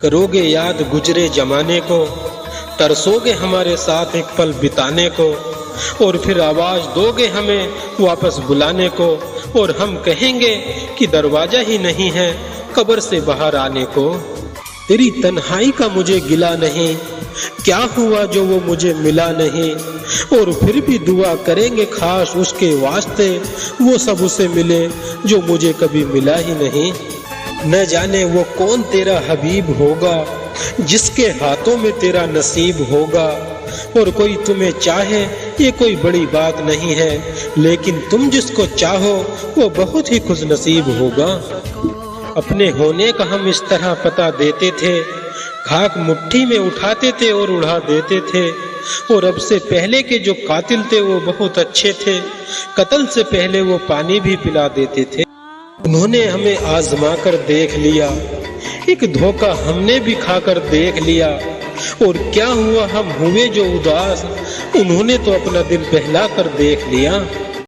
کرو گے یاد گزرے زمانے کو، ترسو گے ہمارے ساتھ ایک پل بتانے کو، اور پھر آواز دو گے ہمیں واپس بلانے کو، اور ہم کہیں گے کہ دروازہ ہی نہیں ہے قبر سے باہر آنے کو۔ تیری تنہائی کا مجھے گلا نہیں، کیا ہوا جو وہ مجھے ملا نہیں، اور پھر بھی دعا کریں گے خاص اس کے واسطے وہ سب اسے ملے جو مجھے کبھی ملا ہی نہیں۔ نہ جانے وہ کون تیرا حبیب ہوگا جس کے ہاتھوں میں تیرا نصیب ہوگا، اور کوئی تمہیں چاہے یہ کوئی بڑی بات نہیں ہے، لیکن تم جس کو چاہو وہ بہت ہی خوش نصیب ہوگا۔ اپنے ہونے کا ہم اس طرح پتہ دیتے تھے، خاک مٹھی میں اٹھاتے تھے اور اڑا دیتے تھے، اور اب سے پہلے کے جو قاتل تھے وہ بہت اچھے تھے، قتل سے پہلے وہ پانی بھی پلا دیتے تھے۔ انہوں نے ہمیں آزما کر دیکھ لیا، ایک دھوکہ ہم نے بھی کھا کر دیکھ لیا، اور کیا ہوا ہم ہوئے جو اداس، انہوں نے تو اپنا دل بہلا کر دیکھ لیا۔